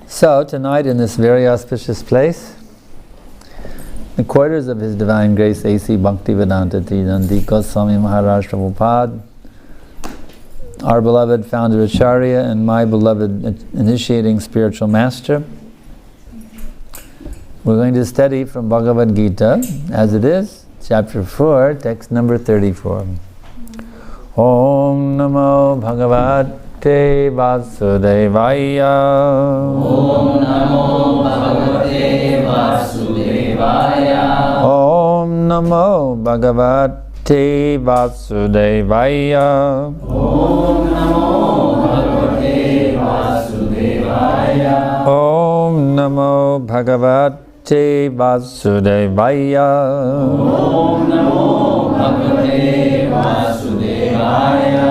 So, tonight in this very auspicious place, the quarters of His Divine Grace A.C. Bhaktivedanta Tidanti Goswami Maharaj Prabhupada, our beloved founder Acharya and my beloved initiating spiritual master, we're going to study from Bhagavad Gita, as it is, chapter 4, text number 34. Om Namo Bhagavate Vasudevaya. Om Namo Bhagavate Vasudevaya. Om Namo Bhagavate Vasudevaya. Om Namo Bhagavate Vasudevaya. Om Namo Bhagavate Vasudevaya. Om Namo Bhagavate Vasudevaya.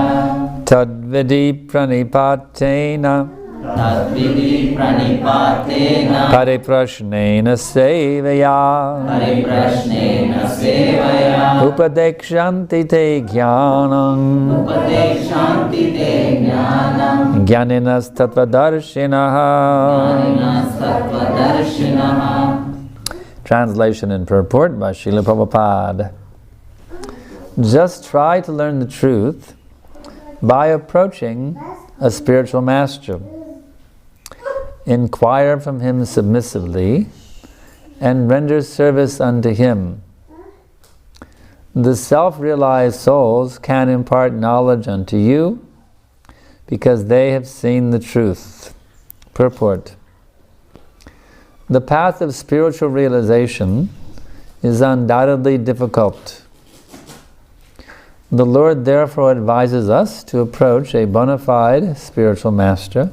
Tadvidi pranipatena. Tadvidi pranipatena. Pariprashnena sevaya. Pariprashnena sevaya. Upadekshanti te jnanam. Upadekshanti te jnanam. Jnaninas tatvadarshinaha. Jnaninas tatvadarshinaha. Translation and purport by Srila Prabhupada. Just try to learn the truth by approaching a spiritual master. Inquire from him submissively and render service unto him. The self-realized souls can impart knowledge unto you because they have seen the truth. Purport. The path of spiritual realization is undoubtedly difficult. The Lord therefore advises us to approach a bona fide spiritual master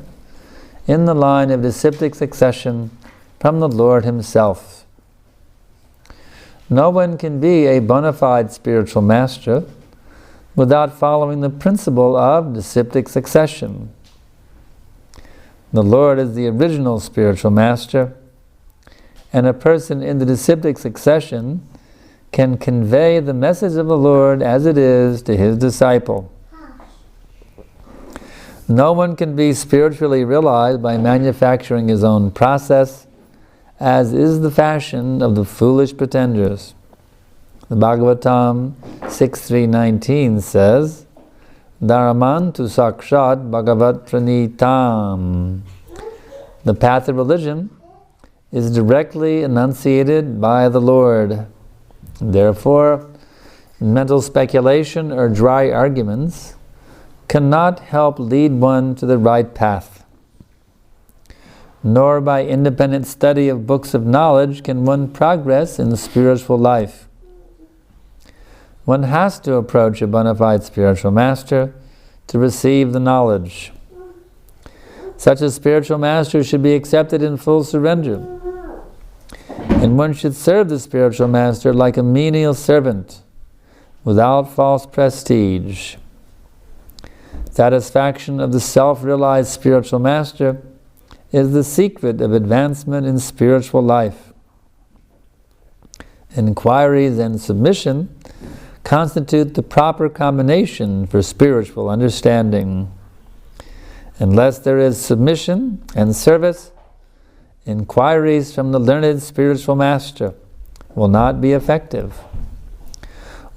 in the line of disciplic succession from the Lord Himself. No one can be a bona fide spiritual master without following the principle of disciplic succession. The Lord is the original spiritual master, and a person in the disciplic succession can convey the message of the Lord as it is to his disciple. No one can be spiritually realized by manufacturing his own process, as is the fashion of the foolish pretenders. The Bhagavatam 6.3.19 says, Dharamantu sakshat bhagavat pranitam. The path of religion is directly enunciated by the Lord. Therefore, mental speculation or dry arguments cannot help lead one to the right path. Nor by independent study of books of knowledge can one progress in the spiritual life. One has to approach a bona fide spiritual master to receive the knowledge. Such a spiritual master should be accepted in full surrender. And one should serve the spiritual master like a menial servant, without false prestige. Satisfaction of the self-realized spiritual master is the secret of advancement in spiritual life. Inquiries and submission constitute the proper combination for spiritual understanding. Unless there is submission and service, inquiries from the learned spiritual master will not be effective.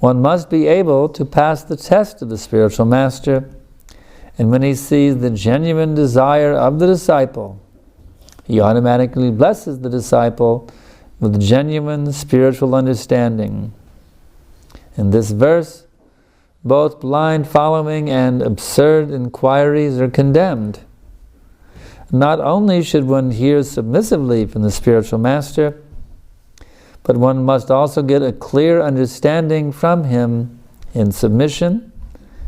One must be able to pass the test of the spiritual master, and when he sees the genuine desire of the disciple, he automatically blesses the disciple with genuine spiritual understanding. In this verse, both blind following and absurd inquiries are condemned. Not only should one hear submissively from the spiritual master, but one must also get a clear understanding from him in submission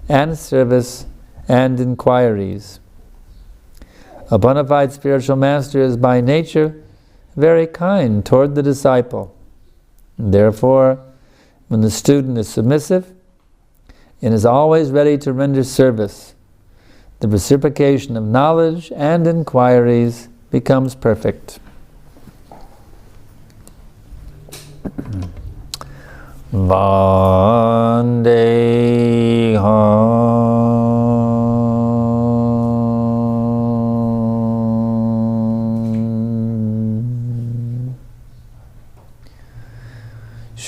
and service and inquiries. A bona fide spiritual master is by nature very kind toward the disciple. Therefore, when the student is submissive and is always ready to render service, the reciprocation of knowledge and inquiries becomes perfect. Vandeham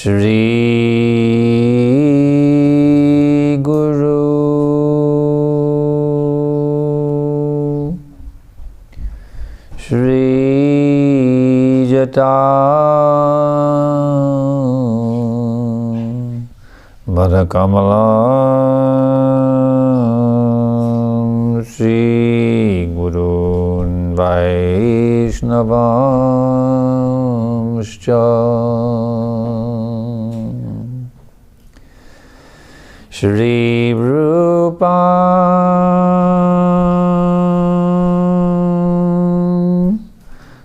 Shri Guru Shri Jata Bhadakamalam Shri Gurun Vaishnavamscha Shri Rupa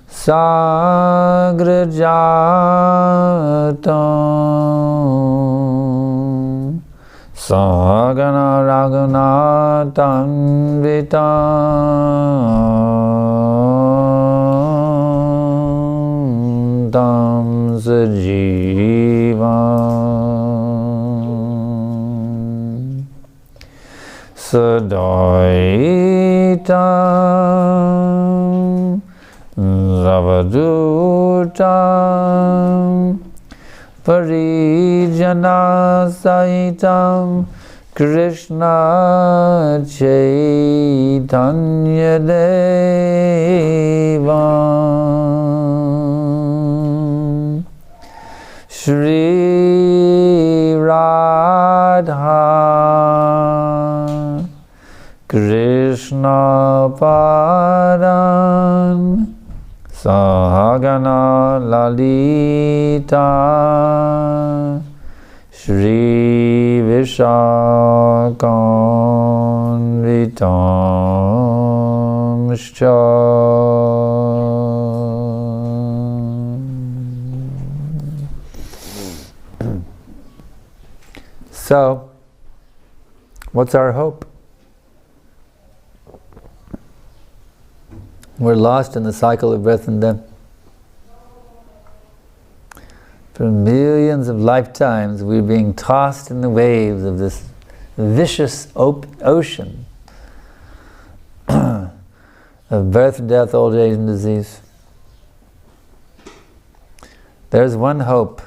Sagrajatam Sagana Raghunatam Vitam Tam Sajivam Sadaitam Ravadutam Parijana Saitam Krishna Chaitanya Devam Shri Radha Krishna Padan Sahagana Lalita Shri Vishakanvitamscha So, what's our hope? We're lost in the cycle of birth and death. For millions of lifetimes, we're being tossed in the waves of this vicious ocean of birth, death, old age, and disease. There's one hope,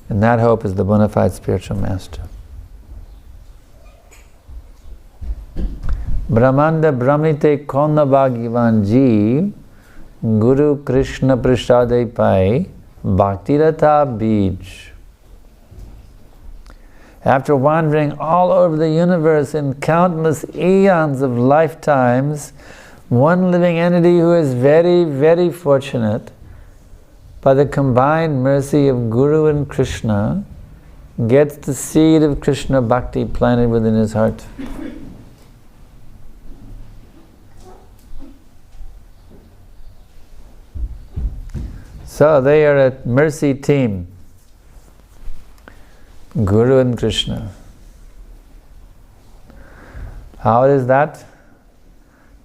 and that hope is the bona fide spiritual master. Brahmanda Brahmite Kona Bhagavan Ji Guru Krishna Prashade Pai Bhaktirata Bij. After wandering all over the universe in countless eons of lifetimes, one living entity who is very, very fortunate, by the combined mercy of Guru and Krishna, gets the seed of Krishna Bhakti planted within his heart. So they are a mercy team, Guru and Krishna. How is that?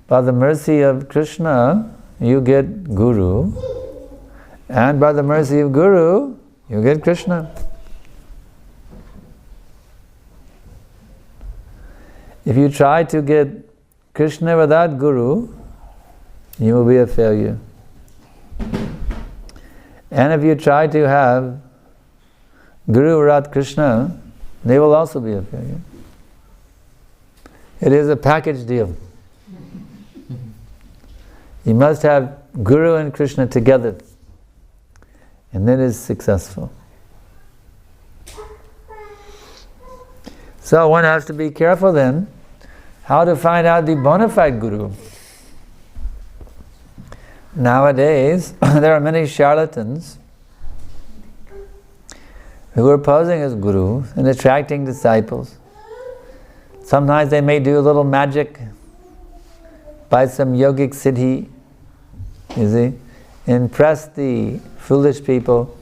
By the mercy of Krishna, you get Guru, and by the mercy of Guru, you get Krishna. If you try to get Krishna without Guru, you will be a failure. And if you try to have Guru without Krishna, they will also be a failure. It is a package deal. You must have Guru and Krishna together, and then it is successful. So one has to be careful then how to find out the bona fide Guru. Nowadays, there are many charlatans who are posing as Guru and attracting disciples. Sometimes they may do a little magic by some yogic siddhi, you see, impress the foolish people.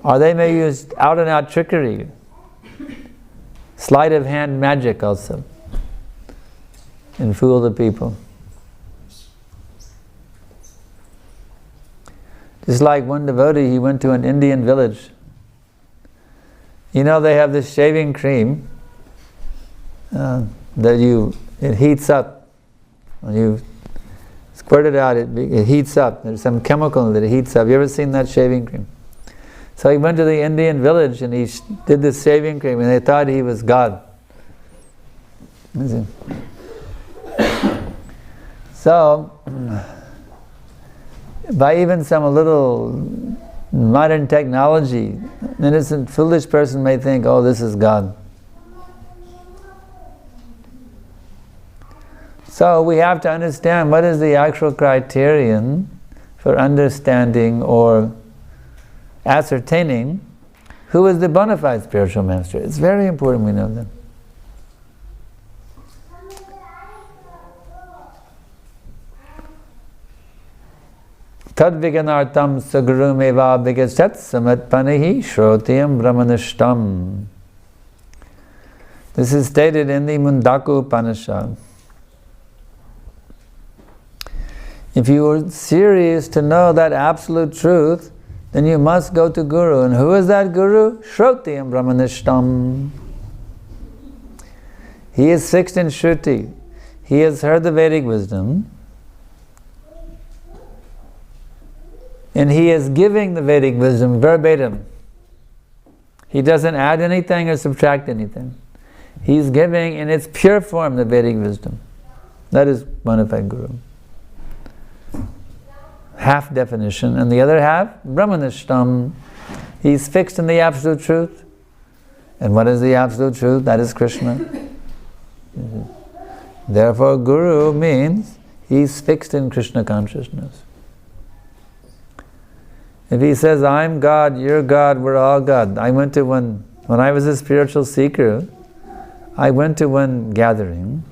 Or they may use out and out trickery, sleight of hand magic also, and fool the people. Just like one devotee, he went to an Indian village. You know, they have this shaving cream that it heats up. When you squirt it out, it heats up. There's some chemical that it heats up. You ever seen that shaving cream? So he went to the Indian village and he did the shaving cream and they thought he was God. So, by even some little modern technology, an innocent, foolish person may think, oh, this is God. So we have to understand what is the actual criterion for understanding or ascertaining who is the bona fide spiritual master. It's very important we know that. Tad viganartam sagarum eva vigasat samatpanihi shrotiyam brahmanishtam. This is stated in the Mundaku Upanishad. If you are serious to know that absolute truth, then you must go to Guru. And who is that Guru? Shrotiyam brahmanishtam. He is fixed in Shruti. He has heard the Vedic wisdom. And he is giving the Vedic wisdom verbatim. He doesn't add anything or subtract anything. He's giving in its pure form the Vedic wisdom. That is bona fide Guru. Half definition, and the other half, Brahmanishtam. He's fixed in the absolute truth. And what is the absolute truth? That is Krishna. Therefore, Guru means he's fixed in Krishna consciousness. If he says, I'm God, you're God, we're all God. When I was a spiritual seeker, I went to one gathering,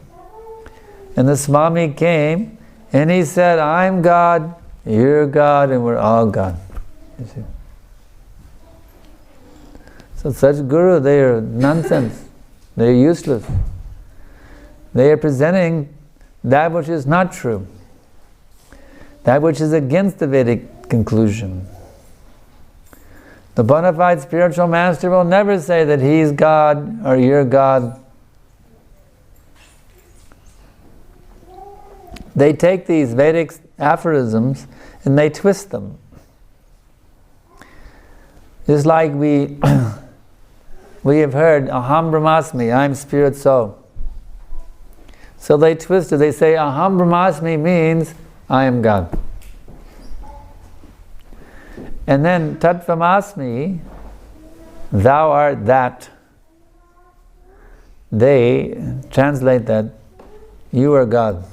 and the Swami came, and he said, I'm God, you're God, and we're all God. You see? So such Guru, they are nonsense. They are useless. They are presenting that which is not true. That which is against the Vedic conclusion. The bona fide spiritual master will never say that he's God or you're God. They take these Vedic aphorisms and they twist them. Just like we have heard, Aham Brahmasmi, I'm spirit soul. So they twist it. They say Aham Brahmasmi means I am God. And then Tattvamasmi, thou art that. They translate that, you are God.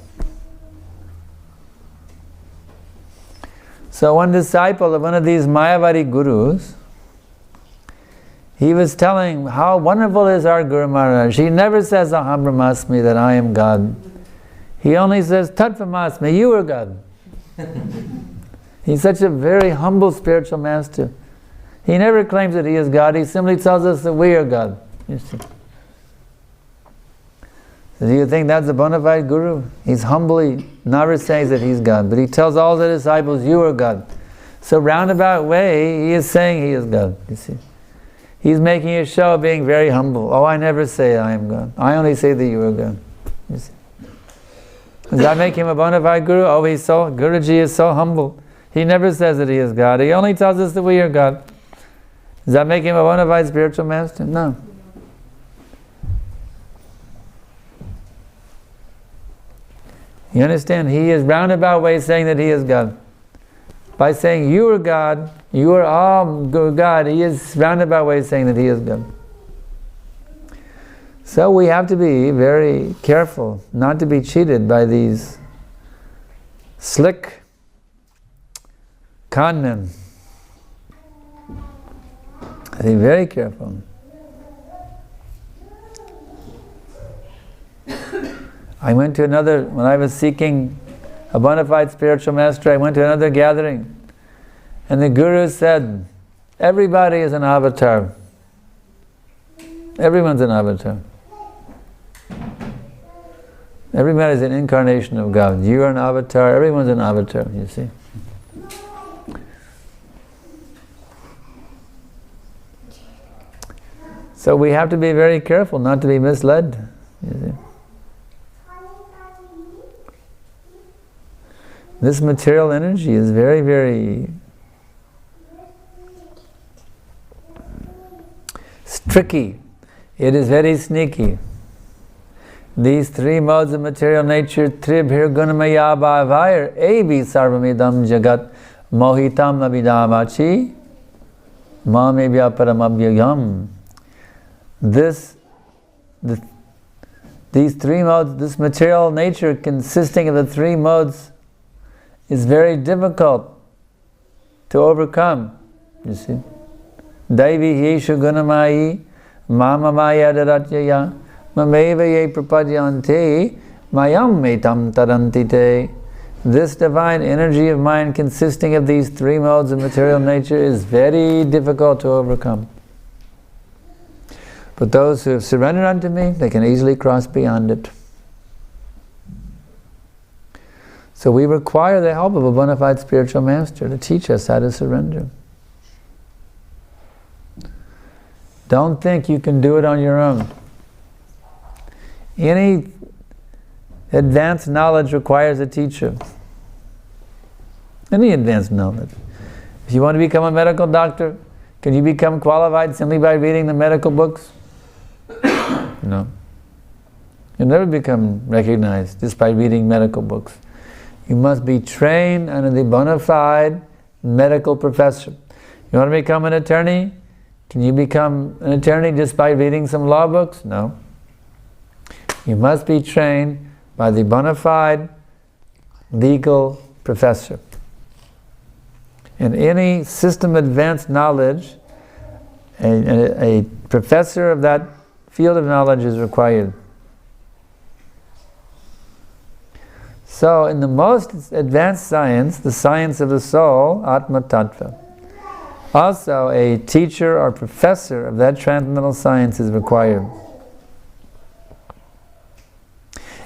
So one disciple of one of these Mayavadi gurus, he was telling how wonderful is our Guru Maharaj. He never says Aham Brahmasmi, that I am God. He only says Tattvamasmi, you are God. He's such a very humble spiritual master. He never claims that he is God. He simply tells us that we are God. You see. So do you think that's a bona fide Guru? He's humbly never says that he's God, but he tells all the disciples, you are God. So roundabout way, he is saying he is God. You see. He's making a show of being very humble. Oh, I never say I am God. I only say that you are God. You see. Does that make him a bona fide Guru? Oh, Guruji is so humble. He never says that he is God. He only tells us that we are God. Does that make him a bona fide spiritual master? No. You understand? He is roundabout way saying that he is God. By saying you are God, you are all God, he is roundabout way saying that he is God. So we have to be very careful not to be cheated by these slick con men. Be very careful. When I was seeking a bona fide spiritual master, I went to another gathering, and the Guru said, everybody is an avatar. Everyone's an avatar. Everybody is an incarnation of God. You are an avatar, everyone's an avatar, you see. So we have to be very careful not to be misled, you see. This material energy is very, very tricky. It is very sneaky. These three modes of material nature, tribhir gunamaya bhavayar, evi sarvamidam jagat mohitam abhidamachi mamebhya paramabhyayam. These three modes, this material nature consisting of the three modes is very difficult to overcome, you see. Daivi yeshu gunamayi mamamaya daratyaya mameva ye prapadyante mayam metam tarantite. This divine energy of mind consisting of these three modes of material nature is very difficult to overcome. But those who have surrendered unto me, they can easily cross beyond it. So we require the help of a bona fide spiritual master to teach us how to surrender. Don't think you can do it on your own. Any advanced knowledge requires a teacher. Any advanced knowledge. If you want to become a medical doctor, can you become qualified simply by reading the medical books? No. You'll never become recognized just by reading medical books. You must be trained under the bona fide medical professor. You want to become an attorney? Can you become an attorney just by reading some law books? No. You must be trained by the bona fide legal professor. In any system of advanced knowledge, a professor of that field of knowledge is required. So, in the most advanced science, the science of the soul, Atma Tattva, also a teacher or professor of that transcendental science is required.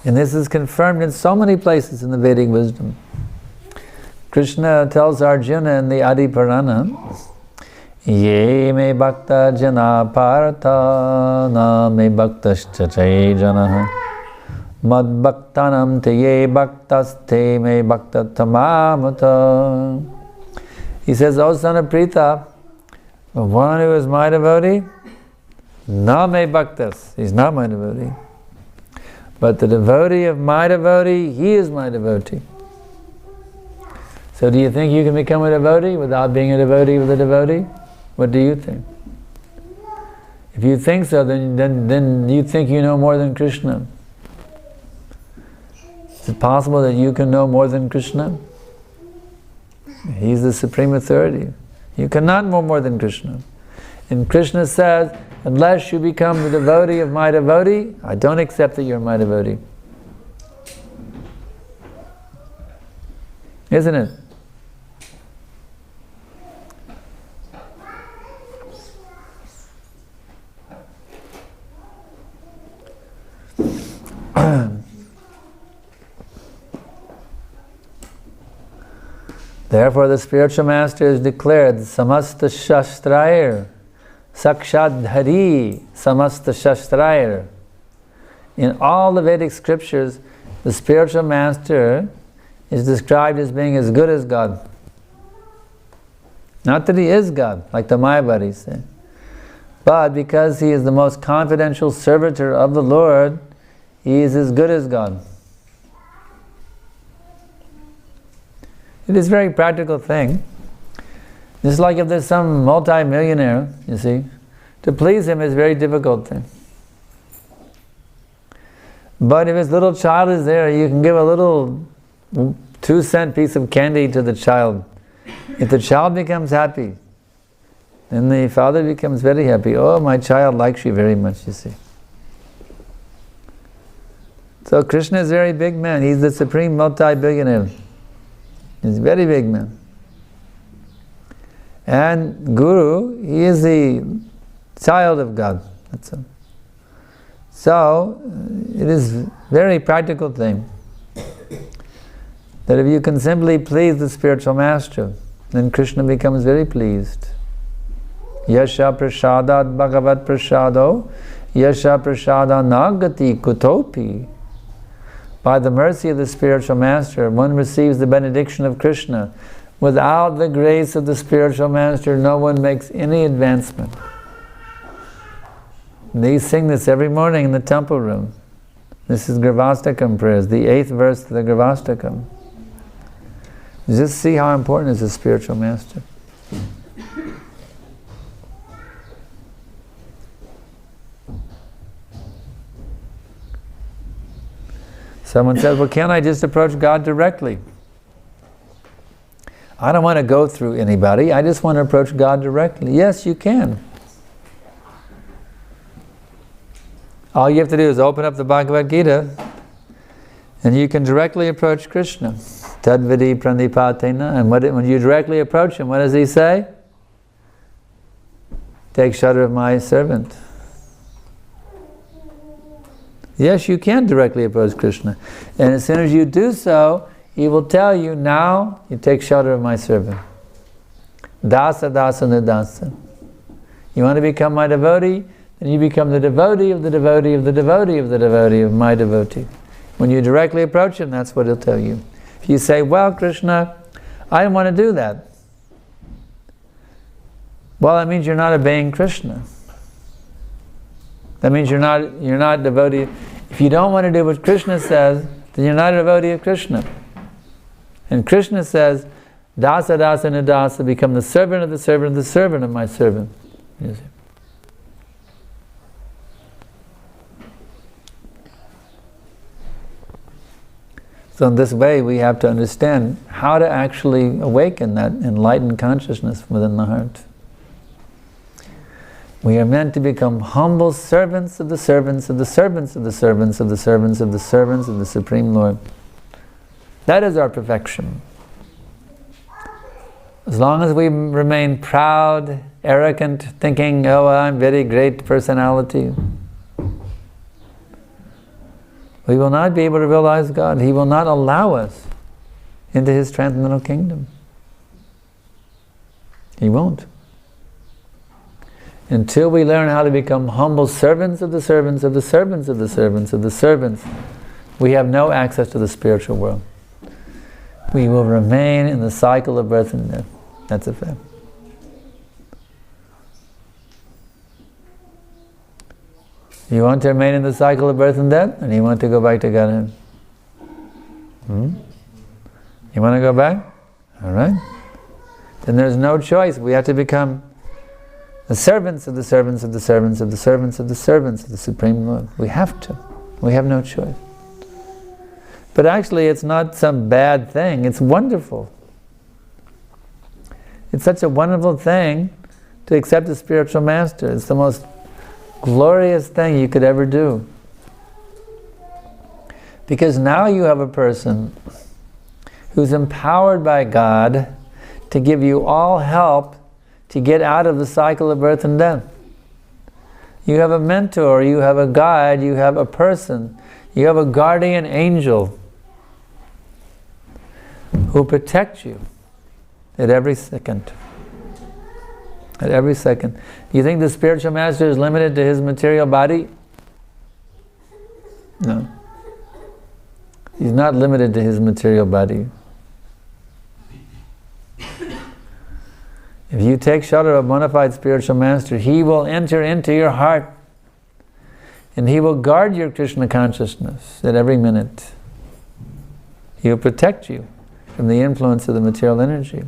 And this is confirmed in so many places in the Vedic wisdom. Krishna tells Arjuna in the Adi Purana, Ye me bhakta jana partha na me bhaktascha chay janaha mad bhaktanam te ye bhaktas te me bhakta tamamata. He says, O son of Pritha, the one who is my devotee, na me bhaktas, he's not my devotee. But the devotee of my devotee, he is my devotee. So do you think you can become a devotee without being a devotee with a devotee? What do you think? If you think so, then you think you know more than Krishna. Is it possible that you can know more than Krishna? He's the supreme authority. You cannot know more than Krishna. And Krishna says, unless you become the devotee of my devotee, I don't accept that you're my devotee. Isn't it? Therefore the spiritual master has declared, Samasta Shastrair, Sakshadhari, Samasta Shastrair. In all the Vedic scriptures, the spiritual master is described as being as good as God. Not that he is God, like the Mayavadis say, but because he is the most confidential servitor of the Lord, he is as good as God. It is a very practical thing. Just like if there's some multi-millionaire, you see, to please him is a very difficult thing. But if his little child is there, you can give a little 2-cent piece of candy to the child. If the child becomes happy, then the father becomes very happy. Oh, my child likes you very much, you see. So Krishna is a very big man. He's the supreme multi-billionaire. He's a very big man. And Guru, he is the child of God. That's all. So, it is a very practical thing that if you can simply please the spiritual master, then Krishna becomes very pleased. Yasha prasadat Bhagavad prasado, yasha prasada nagati kutopi. By the mercy of the spiritual master, one receives the benediction of Krishna. Without the grace of the spiritual master, no one makes any advancement. And they sing this every morning in the temple room. This is Gravastakam prayers, the 8th verse of the Gravastakam. Just see how important is a spiritual master. Someone says, well, can't I just approach God directly? I don't want to go through anybody. I just want to approach God directly. Yes, you can. All you have to do is open up the Bhagavad Gita and you can directly approach Krishna. Tadvidi pranipatena. And when you directly approach him, what does he say? Take shelter of my servant. Yes, you can directly approach Krishna. And as soon as you do so, he will tell you, now you take shelter of my servant. Dasa dasa nidasa. You want to become my devotee? Then you become the devotee of the devotee of the devotee of the devotee of my devotee. When you directly approach him, that's what he'll tell you. If you say, well, Krishna, I don't want to do that. Well, that means you're not obeying Krishna. That means you're not devotee. If you don't want to do what Krishna says, then you're not a devotee of Krishna. And Krishna says, dasa dasa nidasa, become the servant of the servant of the servant of my servant. You see. So in this way, we have to understand how to actually awaken that enlightened consciousness within the heart. We are meant to become humble servants of the servants of the servants of the servants of the servants of the servants of the Supreme Lord. That is our perfection. As long as we remain proud, arrogant, thinking, oh, I'm very great personality, we will not be able to realize God. He will not allow us into His transcendental kingdom. He won't. Until we learn how to become humble servants of the servants of the servants of the servants of the servants, we have no access to the spiritual world. We will remain in the cycle of birth and death. That's a fact. You want to remain in the cycle of birth and death, and you want to go back to Godhead? You want to go back? All right. Then there's no choice. We have to become the servants of the servants of the servants of the servants of the servants of the Supreme Lord. We have to. We have no choice. But actually, it's not some bad thing. It's wonderful. It's such a wonderful thing to accept a spiritual master. It's the most glorious thing you could ever do. Because now you have a person who's empowered by God to give you all help to get out of the cycle of birth and death. You have a mentor, you have a guide, you have a person, you have a guardian angel who protects you at every second. At every second. Do you think the spiritual master is limited to his material body? No. He's not limited to his material body. If you take shelter of a bona fide spiritual master, he will enter into your heart and he will guard your Krishna consciousness at every minute. He will protect you from the influence of the material energy.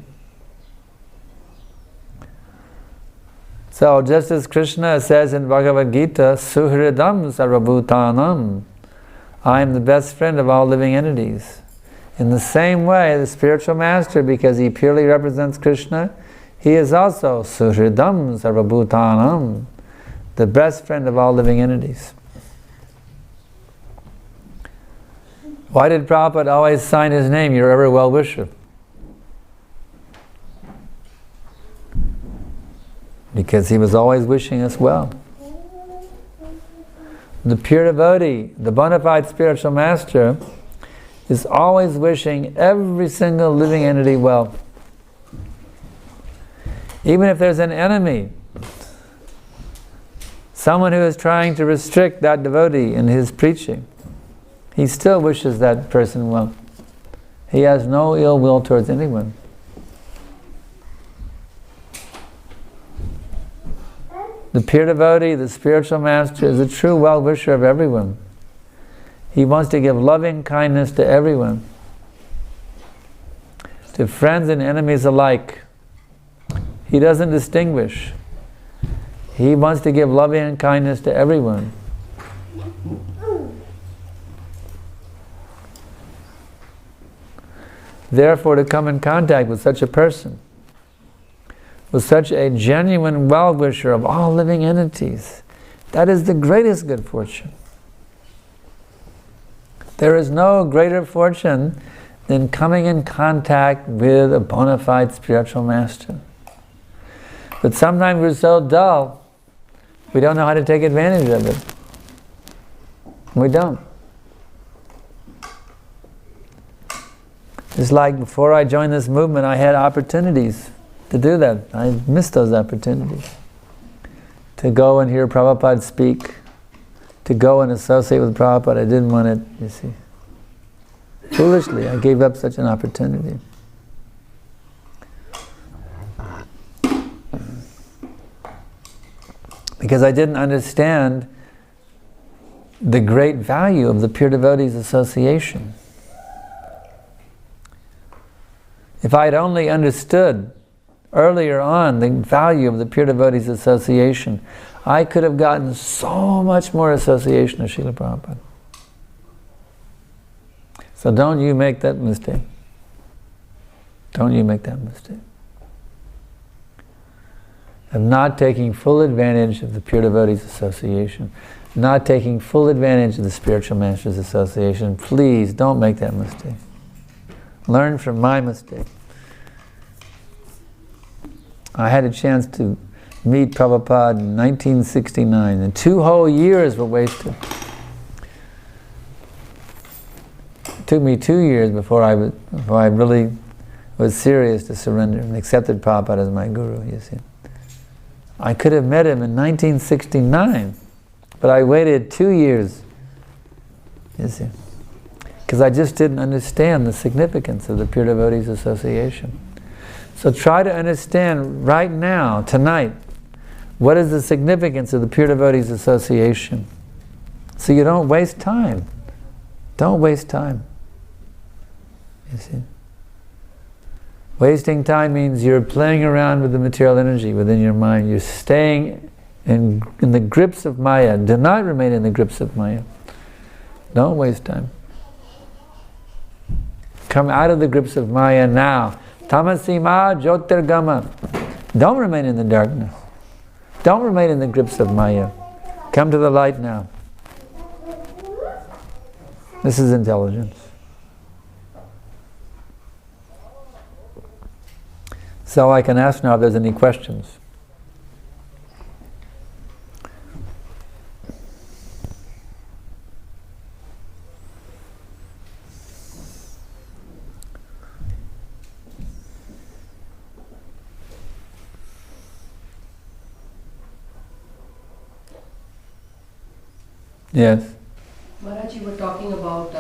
So just as Krishna says in Bhagavad Gita, Suhridam sarvabhutanam, I am the best friend of all living entities. In the same way, the spiritual master, because he purely represents Krishna, he is also Suhridam sarvabhutanam, the best friend of all living entities. Why did Prabhupada always sign his name, your ever well-wisher? Because he was always wishing us well. The pure devotee, the bona fide spiritual master, is always wishing every single living entity well. Even if there's an enemy, someone who is trying to restrict that devotee in his preaching, he still wishes that person well. He has no ill will towards anyone. The pure devotee, the spiritual master, is a true well-wisher of everyone. He wants to give loving kindness to everyone, to friends and enemies alike. He doesn't distinguish. He wants to give loving kindness to everyone. Therefore, to come in contact with such a person, with such a genuine well-wisher of all living entities, that is the greatest good fortune. There is no greater fortune than coming in contact with a bona fide spiritual master. But sometimes we're so dull, we don't know how to take advantage of it. We don't. It's like before I joined this movement, I had opportunities to do that. I missed those opportunities. To go and hear Prabhupada speak, to go and associate with Prabhupada. I didn't want it, you see. Foolishly, I gave up such an opportunity. Because I didn't understand the great value of the Pure Devotees Association. If I had only understood earlier on the value of the Pure Devotees Association, I could have gotten so much more association of Srila Prabhupada. So don't you make that mistake. Don't you make that mistake. Of not taking full advantage of the Pure Devotees Association, not taking full advantage of the Spiritual Masters Association. Please don't make that mistake. Learn from my mistake. I had a chance to meet Prabhupada in 1969, and 2 whole years were wasted. It took me 2 years before I really was serious to surrender and accepted Prabhupada as my guru, you see. I could have met him in 1969, but I waited 2 years, you see, because I just didn't understand the significance of the Pure Devotees Association. So try to understand right now, tonight, what is the significance of the Pure Devotees Association, so you don't waste time. Don't waste time, you see. Wasting time means you're playing around with the material energy within your mind. You're staying in the grips of Maya. Do not remain in the grips of Maya. Don't waste time. Come out of the grips of Maya now. Tamasima Jyotirgama. Don't remain in the darkness. Don't remain in the grips of Maya. Come to the light now. This is intelligence. So I can ask now if there's any questions. Yes. Maharaj, you were talking about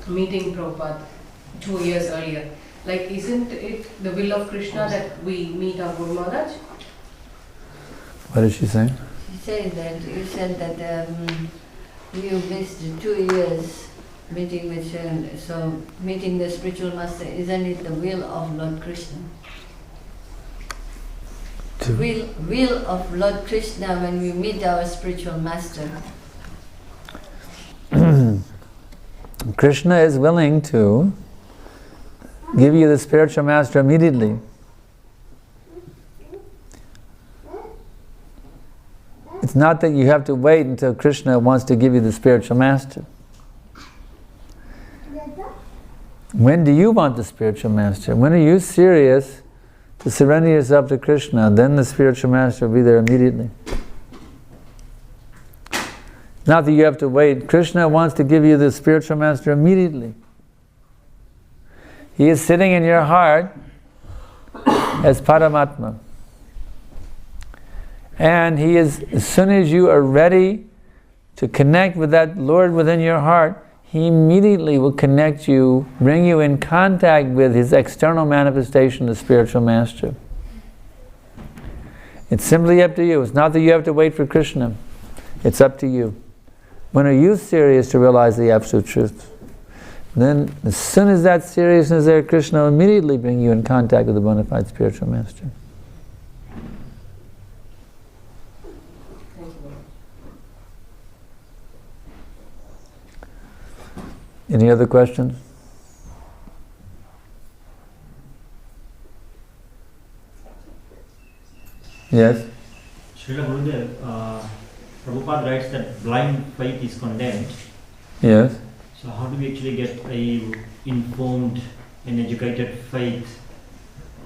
meeting Prabhupada 2 years earlier. Like, isn't it the will of Krishna that we meet our Guru Maharaj? What is she saying? She said that you said that you missed 2 years meeting with Sharon. So meeting the spiritual master, isn't it the will of Lord Krishna? Will of Lord Krishna when we meet our spiritual master. Krishna is willing to give you the spiritual master immediately. It's not that you have to wait until Krishna wants to give you the spiritual master. When do you want the spiritual master? When are you serious to surrender yourself to Krishna? Then the spiritual master will be there immediately. Not that you have to wait. Krishna wants to give you the spiritual master immediately. He is sitting in your heart as Paramatma. And he is, as soon as you are ready to connect with that Lord within your heart, he immediately will connect you, bring you in contact with his external manifestation, the spiritual master. It's simply up to you. It's not that you have to wait for Krishna. It's up to you. When are you serious to realize the absolute truth? Then, as soon as that seriousness is there, Krishna will immediately bring you in contact with the bona fide spiritual master. Thank you. Any other questions? Yes? Srila Gurudev, Prabhupada writes that blind faith is condemned. Yes? So how do we actually get a informed and educated faith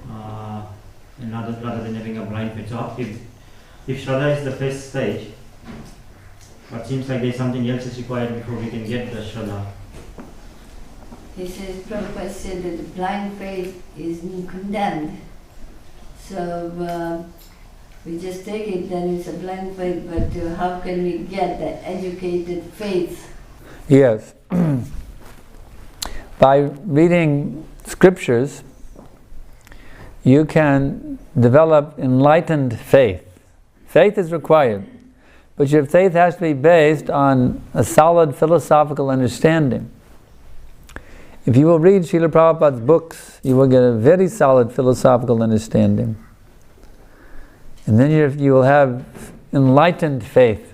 and rather than having a blind faith? So if Shraddha is the first stage, but seems like there's something else is required before we can get the Shraddha. He says, Prabhupada said that the blind faith is condemned. So we just take it, then it's a blind faith, but how can we get the educated faith? Yes. By reading scriptures, you can develop enlightened faith. Faith is required, but your faith has to be based on a solid philosophical understanding. If you will read Srila Prabhupada's books, you will get a very solid philosophical understanding. And then you will have enlightened faith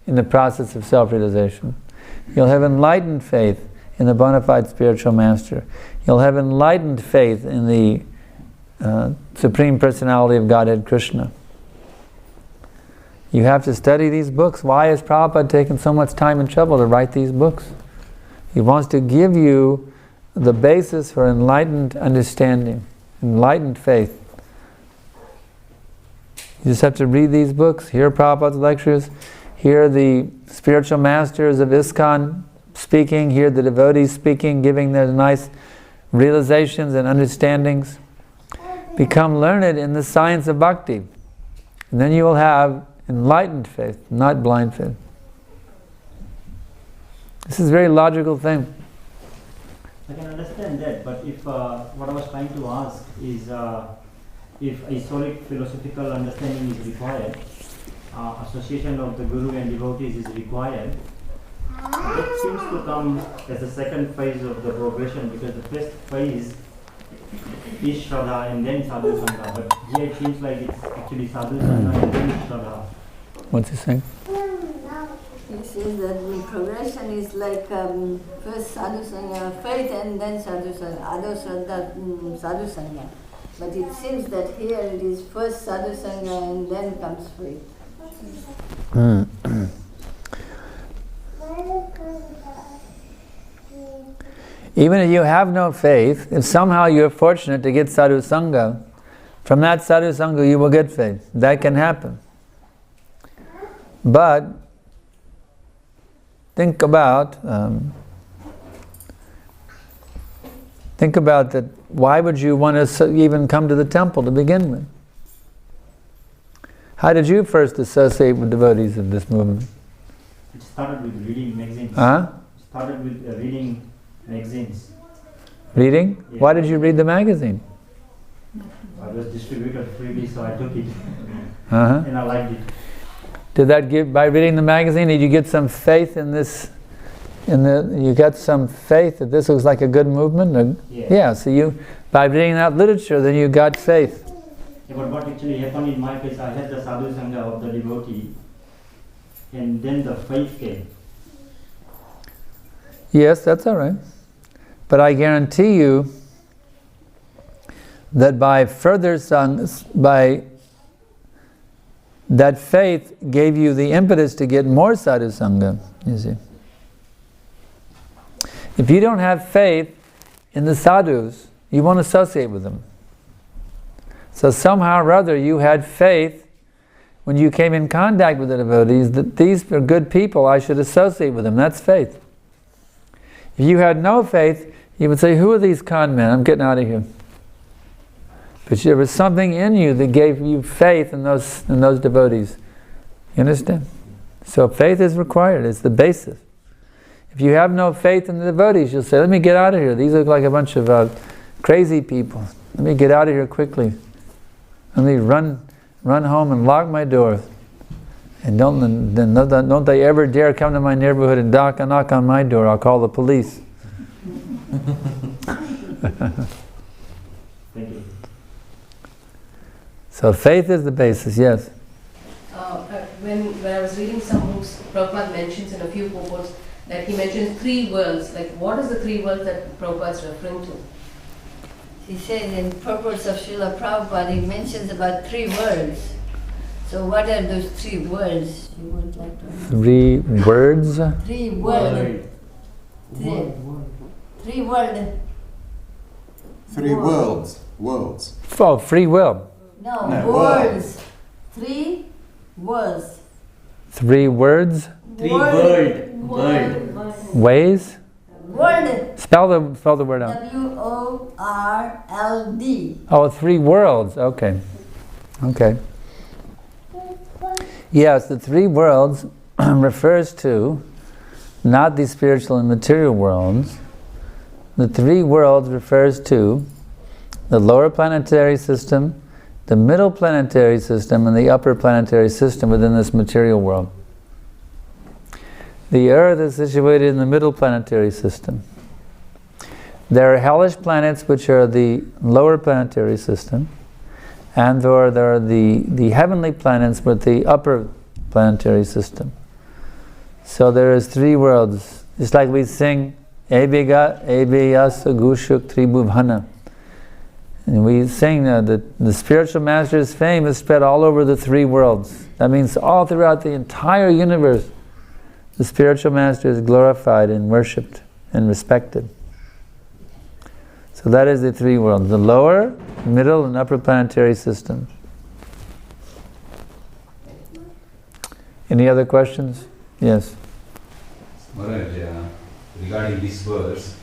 in the process of self-realization. You'll have enlightened faith in the bona fide spiritual master. You'll have enlightened faith in the Supreme Personality of Godhead, Krishna. You have to study these books. Why has Prabhupada taken so much time and trouble to write these books? He wants to give you the basis for enlightened understanding, enlightened faith. You just have to read these books, hear Prabhupada's lectures, hear the spiritual masters of ISKCON speaking, hear the devotees speaking, giving their nice realizations and understandings. Become learned in the science of bhakti. And then you will have enlightened faith, not blind faith. This is a very logical thing. I can understand that, but if what I was trying to ask is if a solid philosophical understanding is required, association of the Guru and devotees is required, that seems to come as the second phase of the progression, because the first phase is Shraddha and then Sadhu Sangha, but here it seems like it's actually Sadhu Sangha and then Shraddha. What's he saying? He says that the progression is like first Sadhu Sangha, faith, and then Sadhu Sangha, Ado Shraddha, Sadhu Sangha. But it seems that here it is first Sadhu Sangha and then comes faith. Even if you have no faith, if somehow you're fortunate to get Sadhu Sangha, from that Sadhu Sangha you will get faith. That can happen. But think about that. Why would you want to even come to the temple to begin with? How did you first associate with devotees of this movement? It started with reading magazines. Huh? It started with reading magazines. Reading? Yeah. Why did you read the magazine? I was distributed freely, so I took it Uh-huh. and I liked it. Did that give, by reading the magazine, did you get some faith in this? You got some faith that this looks like a good movement? Or, Yeah. so you, by reading that literature, then you got faith. Yeah, but what actually happened in my case, I had the Sadhu Sangha of the devotee, and then the faith came. Yes, that's all right. But I guarantee you that by further by that faith gave you the impetus to get more sadhu sangha, you see. If you don't have faith in the sadhus, you won't associate with them. So somehow or other you had faith when you came in contact with the devotees that these are good people, I should associate with them. That's faith. If you had no faith, you would say, who are these con men? I'm getting out of here. But there was something in you that gave you faith in those devotees. You understand? So faith is required. It's the basis. If you have no faith in the devotees, you'll say, let me get out of here. These look like a bunch of crazy people. Let me get out of here quickly. Let me run run home and lock my door. And don't they ever dare come to my neighborhood and knock on my door. I'll call the police. Thank you. So faith is the basis, yes. When I was reading some books, Prabhupada mentions in a few purports that he mentions 3 worlds. Like, what is the 3 worlds that Prabhupada is referring to? He says in purports of Srila Prabhupada, he mentions about 3 worlds. So what are those 3 worlds you would like to know? 3 words? 3 worlds. 3 worlds. 3 worlds. Worlds. Oh, free will. No, No, worlds. 3 worlds. 3 words? Ways? World. Spell the word out. WORLD. Oh, 3 worlds. Okay. Okay. Yes, the 3 worlds refers to not the spiritual and material worlds. The 3 worlds refers to the lower planetary system, the middle planetary system, and the upper planetary system within this material world. The Earth is situated in the middle planetary system. There are hellish planets, which are the lower planetary system, and there are the heavenly planets with the upper planetary system. So there is 3 worlds. It's like we sing, Ebega, Ebeyasa Gushuk Tribhuvana. And we sing that the spiritual master's fame is spread all over the 3 worlds. That means all throughout the entire universe, the spiritual master is glorified and worshipped and respected. So that is the 3 worlds, the lower, middle, and upper planetary systems. Any other questions? Yes. Maharaj, regarding this verse,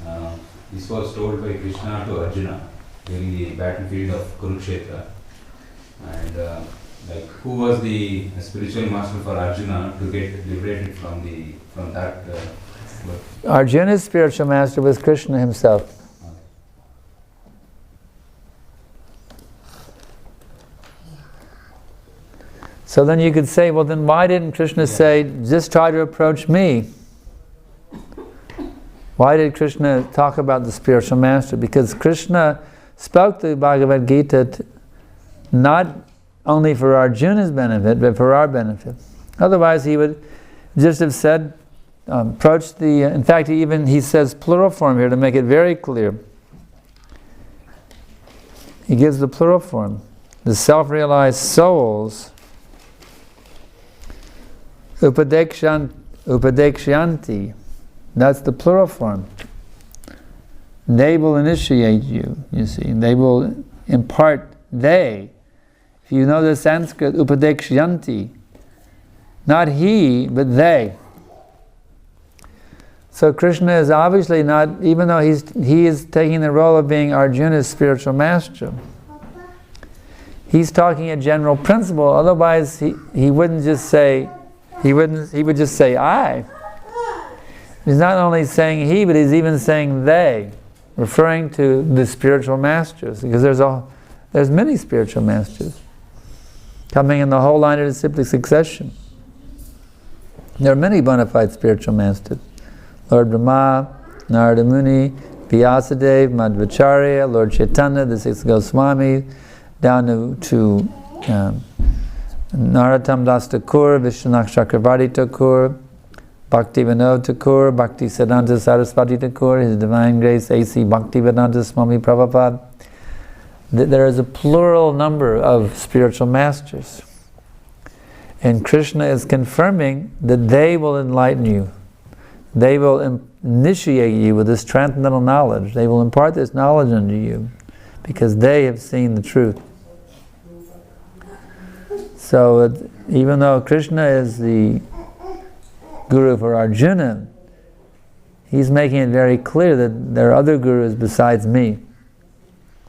this was told by Krishna to Arjuna during the battlefield of Kurukshetra. And who was the spiritual master for Arjuna to get liberated from that? Arjuna's spiritual master was Krishna himself. So then you could say, well then why didn't Krishna say, just try to approach me? Why did Krishna talk about the spiritual master? Because Krishna spoke the Bhagavad Gita not only for Arjuna's benefit, but for our benefit. Otherwise he would just have said, approach the, in fact he says plural form here to make it very clear. He gives the plural form. The self-realized souls upadekshanti. That's the plural form. They will initiate you, you see. They will impart, they. If you know the Sanskrit, upadekshanti. Not he, but they. So Krishna is obviously not, even though he is taking the role of being Arjuna's spiritual master, he's talking a general principle, otherwise he wouldn't just say, he would just say I. He's not only saying he, but he's even saying they, referring to the spiritual masters, because there's many spiritual masters coming in the whole line of disciplic succession. There are many bona fide spiritual masters. Lord Brahma, Narada Muni, Vyasadeva, Madhvacharya, Lord Chaitanya, the 6 Goswamis, down to Narottam Das Thakur, Vishwanath Chakravarti Thakur, Bhakti Vinod Thakur, Bhakti Siddhanta Saraswati Thakur, His Divine Grace A.C. Bhaktivedanta Swami Prabhupada. There is a plural number of spiritual masters. And Krishna is confirming that they will enlighten you. They will initiate you with this transcendental knowledge. They will impart this knowledge unto you because they have seen the truth. So even though Krishna is the guru for Arjuna, he's making it very clear that there are other gurus besides me.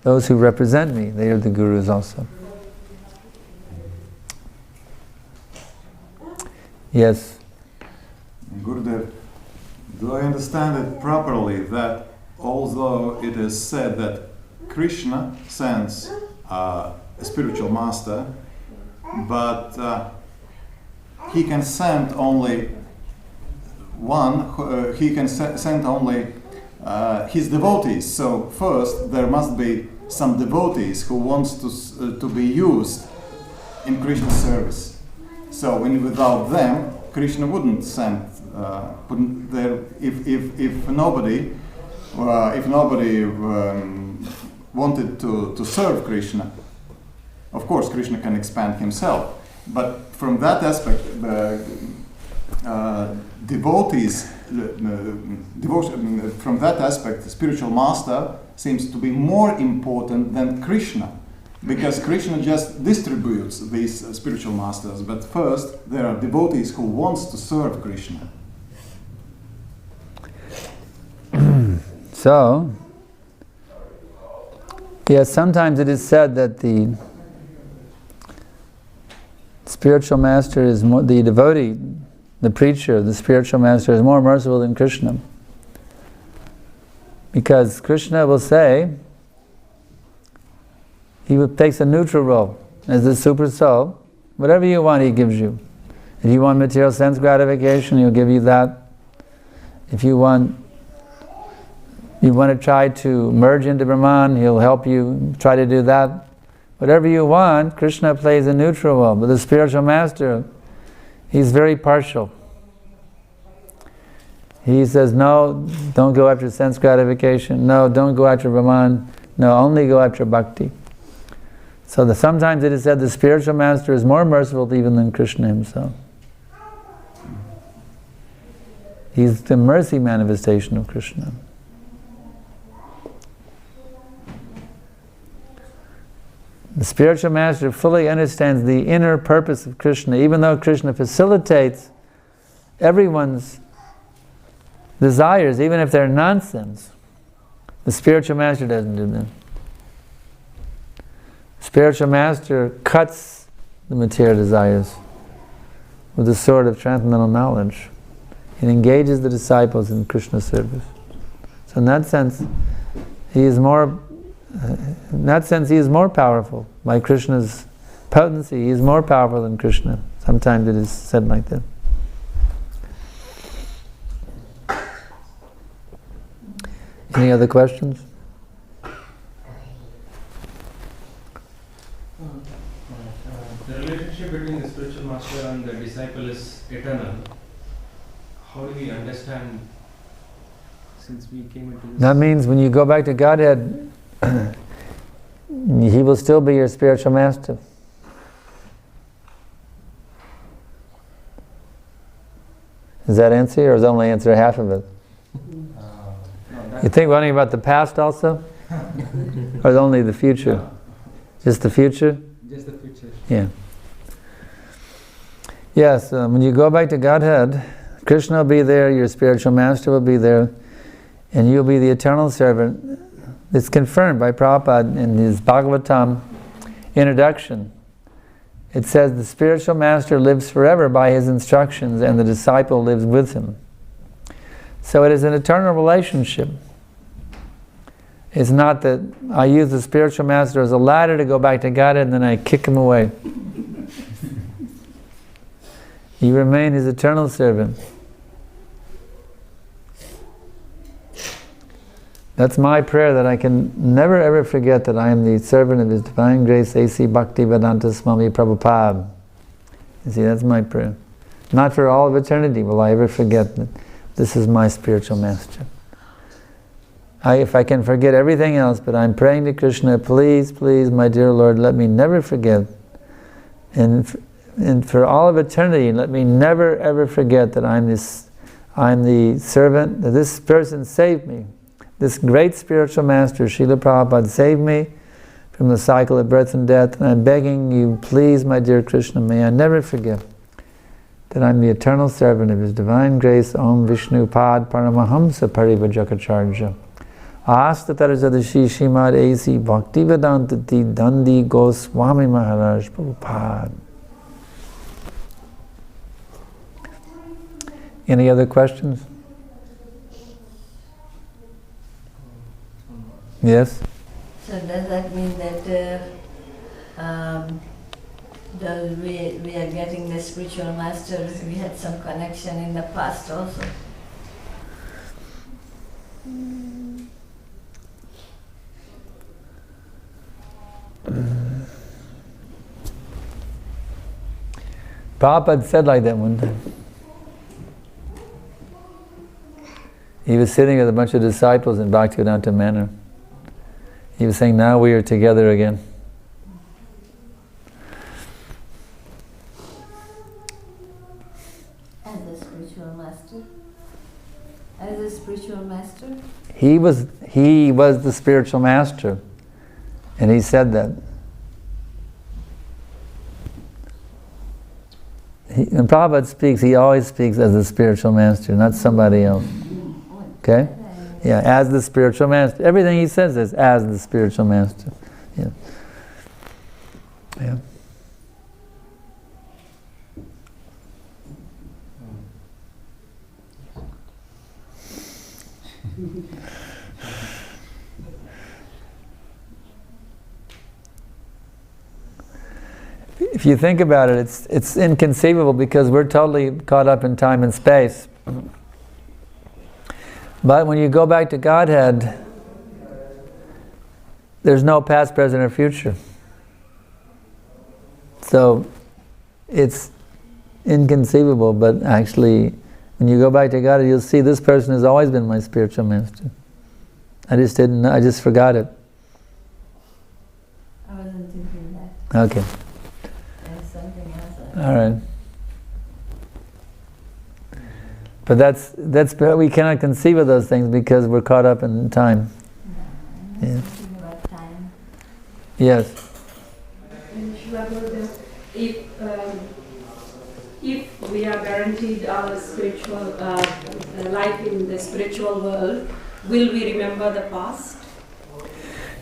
Those who represent me, they are the gurus also. Yes? Gurudev, do I understand it properly that although it is said that Krishna sends a spiritual master, but he can send only one. He can send only his devotees. So first there must be some devotees who wants to be used in Krishna's service. So without them, Krishna wouldn't send. Wouldn't there, if nobody wanted to serve Krishna, of course Krishna can expand himself. But from that aspect, devotees, devotion, from that aspect, the spiritual master seems to be more important than Krishna, because Krishna just distributes these spiritual masters. But first, there are devotees who wants to serve Krishna. So, yes, sometimes it is said that the spiritual master is more, the devotee, the preacher, the spiritual master is more merciful than Krishna. Because Krishna will say, he takes a neutral role as the super soul. Whatever you want, he gives you. If you want material sense gratification, he'll give you that. If you want to try to merge into Brahman, he'll help you try to do that. Whatever you want, Krishna plays a neutral role. But the spiritual master, he's very partial. He says, no, don't go after sense gratification. No, don't go after Brahman. No, only go after bhakti. So sometimes it is said the spiritual master is more merciful even than Krishna himself. He's the mercy manifestation of Krishna. The spiritual master fully understands the inner purpose of Krishna, even though Krishna facilitates everyone's desires, even if they're nonsense. The spiritual master doesn't do that. Spiritual master cuts the material desires with the sword of transcendental knowledge. It engages the disciples in Krishna's service. So in that sense, he is more powerful. By Krishna's potency, he is more powerful than Krishna. Sometimes it is said like that. Any other questions? The relationship between the spiritual master and the disciple is eternal. How do we understand, since we came into this? That means when you go back to Godhead, he will still be your spiritual master. Does that answer, or does that only answer half of it? You think only about the past also? Or only the future? No. Just the future? Just the future. Yeah. Yes, when you go back to Godhead, Krishna will be there, your spiritual master will be there, and you'll be the eternal servant. It's confirmed by Prabhupada in his Bhagavatam introduction. It says the spiritual master lives forever by his instructions and the disciple lives with him. So it is an eternal relationship. It's not that I use the spiritual master as a ladder to go back to Godhead and then I kick him away. You remain his eternal servant. That's my prayer, that I can never ever forget that I am the servant of His Divine Grace, A.C. Bhaktivedanta Swami Prabhupada. You see, that's my prayer. Not for all of eternity will I ever forget that this is my spiritual master. If I can forget everything else, but I'm praying to Krishna, please, please, my dear Lord, let me never forget. And for all of eternity, let me never ever forget that I'm the servant, that this person saved me. This great spiritual master, Srila Prabhupada, saved me from the cycle of birth and death, and I'm begging you, please, my dear Krishna, may I never forget that I'm the eternal servant of His Divine Grace, Om Vishnu Pad Paramahamsa Parivajakacharya. Astatarasadasi Shimad A.C. Bhaktivedanta Dandi Goswami Maharaj Prabhupada. Any other questions? Yes? So does that mean that we are getting the spiritual master. We had some connection in the past also. Prabhupada said like that one time. He was sitting with a bunch of disciples in Bhaktivedanta Manor. He was saying, now we are together again. As a spiritual master? As a spiritual master? He was the spiritual master. And he said that. When Prabhupada speaks, he always speaks as the spiritual master, not somebody else. Okay? Yeah, as the spiritual master. Everything he says is as the spiritual master. Yeah. Yeah. If you think about it, it's inconceivable because we're totally caught up in time and space. But when you go back to Godhead, there's no past, present, or future. So it's inconceivable, but actually, when you go back to Godhead, you'll see this person has always been my spiritual master. I just forgot it. I wasn't thinking that. Okay. There's something else. All right. But that's we cannot conceive of those things because we're caught up in time. No, I'm Yeah. thinking about time. Yes. If we are guaranteed our spiritual life in the spiritual world, will we remember the past?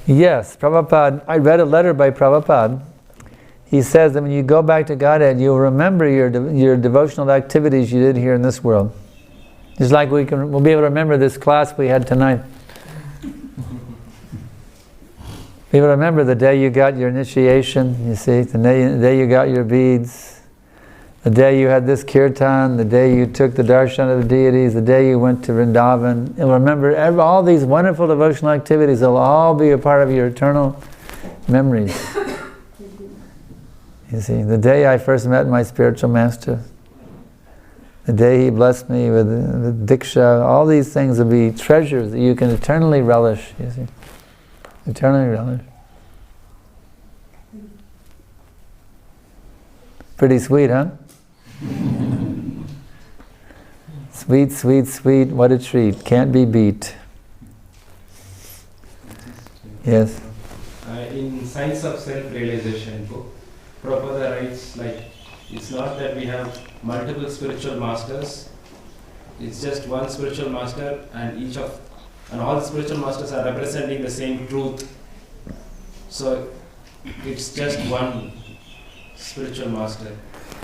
Yes, Prabhupada, I read a letter by Prabhupada. He says that when you go back to Godhead, you'll remember your devotional activities you did here in this world. Just like we'll be able to remember this class we had tonight. Be able to remember the day you got your initiation, you see, the day you got your beads, the day you had this kirtan, the day you took the darshan of the deities, the day you went to Vrindavan. You'll remember all these wonderful devotional activities. They'll all be a part of your eternal memories. You see, the day I first met my spiritual master, the day he blessed me with Diksha, all these things will be treasures that you can eternally relish, you see. Eternally relish. Pretty sweet, huh? Sweet, sweet, sweet, what a treat. Can't be beat. Yes? In Science of Self-Realization book, Prabhupada writes it's not that we have multiple spiritual masters, it's just one spiritual master and all the spiritual masters are representing the same truth. So it's just one spiritual master.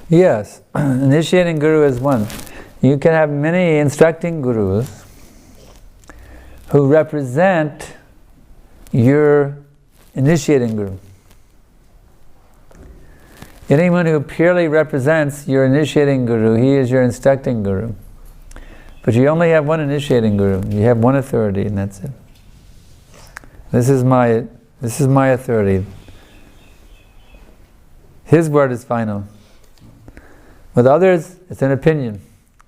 Yes, initiating guru is one. You can have many instructing gurus who represent your initiating guru. Anyone who purely represents your initiating guru, he is your instructing guru. But you only have one initiating guru. You have one authority, and that's it. This is my authority. His word is final. With others, it's an opinion.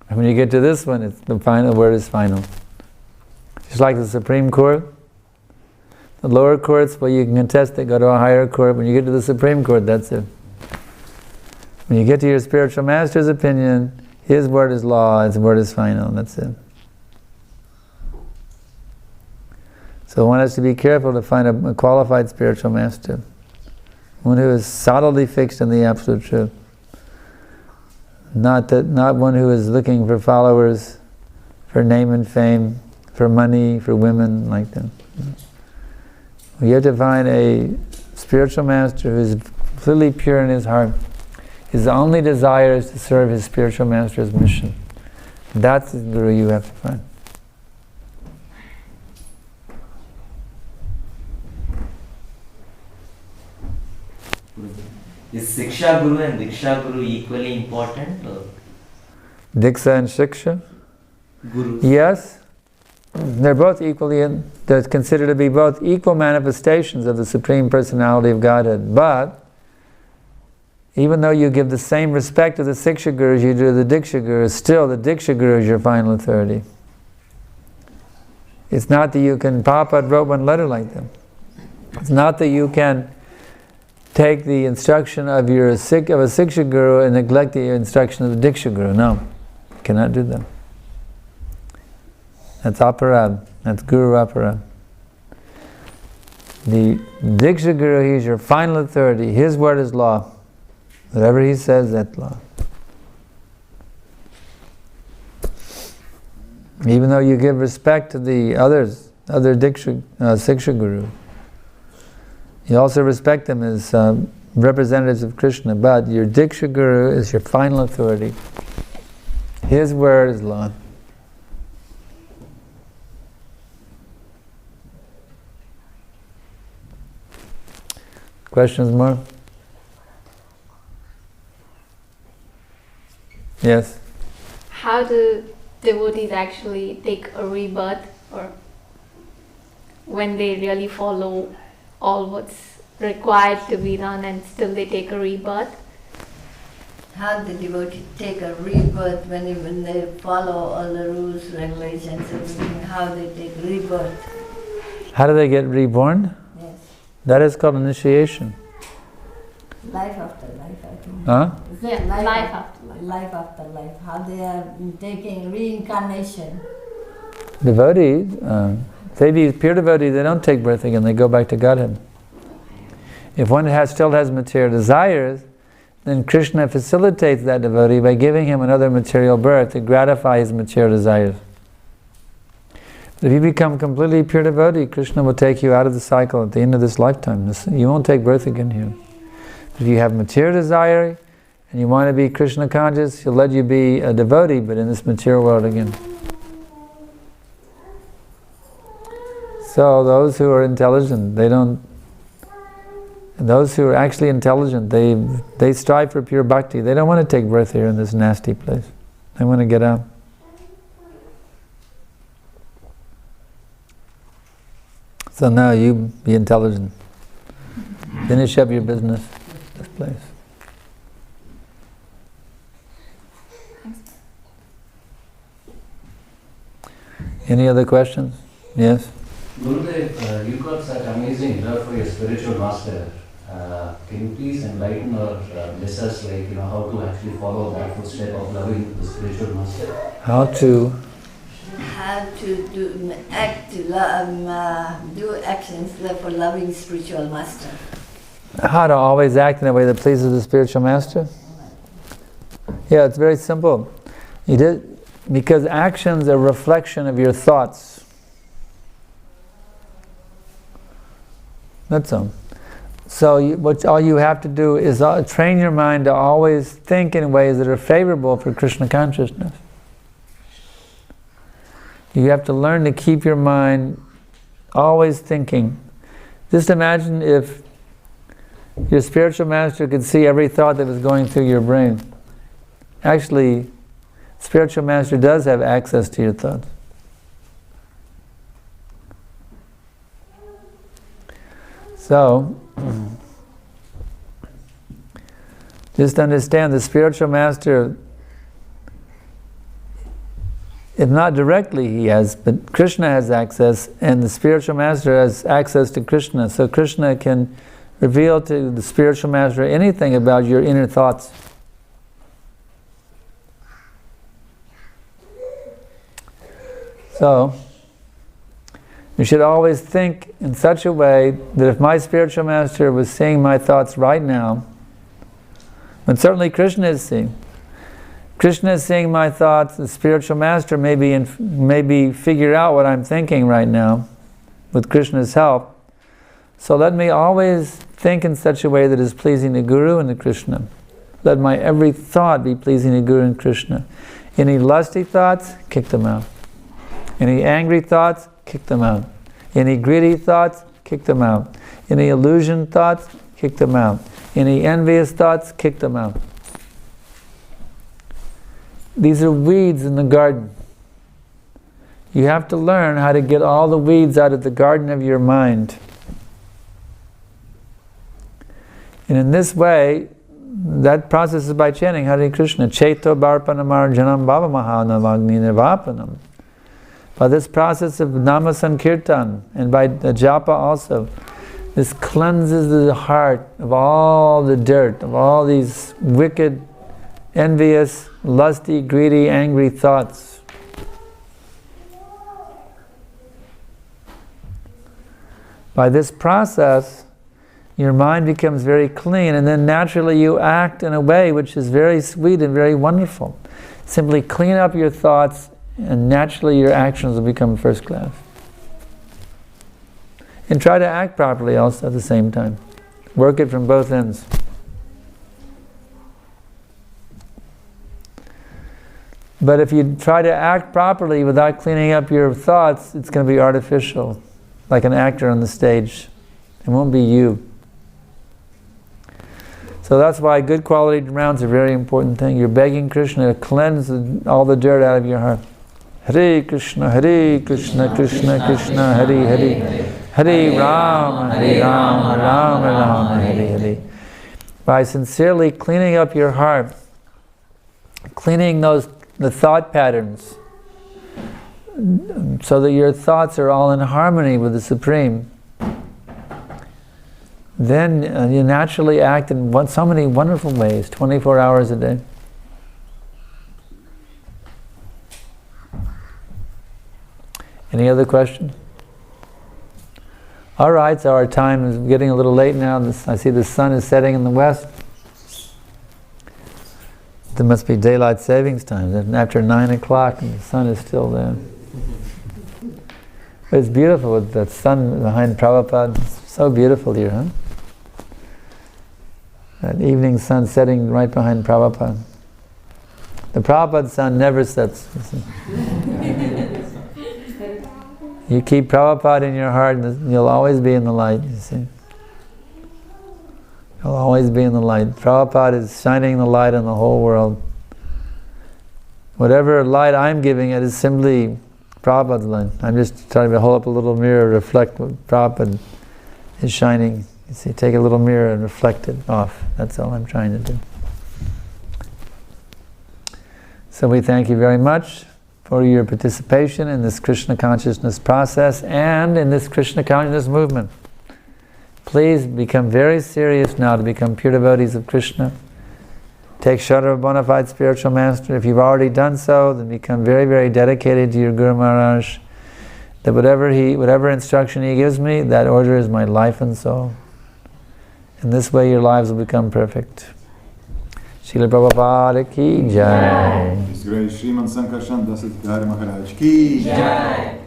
And when you get to this one, the final word is final. Just like the Supreme Court, the lower courts, well, you can contest it, go to a higher court. When you get to the Supreme Court, that's it. When you get to your spiritual master's opinion, his word is law, his word is final, that's it. So one has to be careful to find a qualified spiritual master. One who is solidly fixed in the absolute truth. Not one who is looking for followers, for name and fame, for money, for women, like that. We have to find a spiritual master who is completely pure in his heart. His only desire is to serve his spiritual master's mission. That's the guru you have to find. Is Shiksha Guru and Diksha Guru equally important? Or Diksha and Shiksha? Gurus? Yes. They're both equally, they're considered to be both equal manifestations of the Supreme Personality of Godhead. But, even though you give the same respect to the Shiksha Guru as you do to the Diksha Guru, still the Diksha Guru is your final authority. It's not that you can, Prabhupada wrote one letter like them. It's not that you can take the instruction of a Shiksha Guru and neglect the instruction of the Diksha Guru. No, you cannot do that. That's aparad. That's Guru aparad. The Diksha Guru, he's your final authority. His word is law. Whatever he says, that's law. Even though you give respect to the other Shiksha Guru, you also respect them as representatives of Krishna, but your Diksha Guru is your final authority. His word is law. Questions more? Yes? How do devotees actually take a rebirth, or when they really follow all what's required to be done and still they take a rebirth? How the devotee take a rebirth when they follow all the rules, regulations, everything, how they take rebirth? How do they get reborn? Yes. That is called initiation. Life after life, I think. Huh? Yeah, life after life. Life after life. How they are taking reincarnation. Devotees, they be pure devotees, they don't take birth again, they go back to Godhead. If one still has material desires, then Krishna facilitates that devotee by giving him another material birth to gratify his material desires. But if you become completely pure devotee, Krishna will take you out of the cycle at the end of this lifetime. You won't take birth again here. If you have material desire and you want to be Krishna conscious, he'll let you be a devotee, but in this material world again. So those who are intelligent, those who are actually intelligent, they strive for pure bhakti. They don't want to take birth here in this nasty place. They want to get out. So now you be intelligent. Finish up your business in this place. Any other questions? Yes? Gurudev, you got such amazing love for your spiritual master. Can you please enlighten or bless us, how to actually follow that footstep of loving the spiritual master? How to do actions for loving spiritual master. How to always act in a way that pleases the spiritual master? Yeah, it's very simple. Because actions are a reflection of your thoughts. That's all. So all you have to do is train your mind to always think in ways that are favorable for Krishna consciousness. You have to learn to keep your mind always thinking. Just imagine if your spiritual master could see every thought that was going through your brain. Actually, spiritual master does have access to your thoughts. So, just understand the spiritual master, if not directly he has, but Krishna has access, and the spiritual master has access to Krishna. So Krishna can reveal to the spiritual master anything about your inner thoughts. So, you should always think in such a way that if my spiritual master was seeing my thoughts right now, and certainly Krishna is seeing my thoughts, the spiritual master maybe figure out what I'm thinking right now with Krishna's help. So let me always think in such a way that is pleasing to Guru and to Krishna. Let my every thought be pleasing to Guru and Krishna. Any lusty thoughts, kick them out. Any angry thoughts, kick them out. Any greedy thoughts, kick them out. Any illusion thoughts, kick them out. Any envious thoughts, kick them out. These are weeds in the garden. You have to learn how to get all the weeds out of the garden of your mind. And in this way, that process is by chanting Hare Krishna. Chaito Barpanamarjanam Bhavamahanavagni Nirvapanam. By this process of Nama Sankirtan and by the japa also, this cleanses the heart of all the dirt, of all these wicked, envious, lusty, greedy, angry thoughts. By this process, your mind becomes very clean, and then naturally you act in a way which is very sweet and very wonderful. Simply clean up your thoughts, and naturally your actions will become first class. And try to act properly also at the same time. Work it from both ends. But if you try to act properly without cleaning up your thoughts, it's going to be artificial, like an actor on the stage. It won't be you. So that's why good quality rounds are a very important thing. You're begging Krishna to cleanse all the dirt out of your heart. Hare Krishna, Krishna Krishna, Hare Hare, Hare Rama, Rama Rama, Hare Hare. By sincerely cleaning up your heart, cleaning the thought patterns, so that your thoughts are all in harmony with the Supreme, then you naturally act in so many wonderful ways, 24 hours a day. Any other question? All right, so our time is getting a little late now. I see the sun is setting in the west. There must be daylight savings time. After 9 o'clock and the sun is still there. But it's beautiful with that sun behind Prabhupada. It's so beautiful here, huh? That evening sun setting right behind Prabhupada. The Prabhupada sun never sets. You keep Prabhupada in your heart, and you'll always be in the light, you see. You'll always be in the light. Prabhupada is shining the light on the whole world. Whatever light I'm giving it is simply Prabhupada's light. I'm just trying to hold up a little mirror, reflect what Prabhupada is shining. You see, take a little mirror and reflect it off. That's all I'm trying to do. So we thank you very much for your participation in this Krishna consciousness process and in this Krishna consciousness movement. Please become very serious now to become pure devotees of Krishna. Take shelter of a bona fide spiritual master. If you've already done so, then become very, very dedicated to your Guru Maharaj. That whatever instruction he gives me, that order is my life and soul. In this way your lives will become perfect. Srila Prabhupada ki jai. His Grace Sriman Sankarshan Das Adhikari Maharaj ki jai.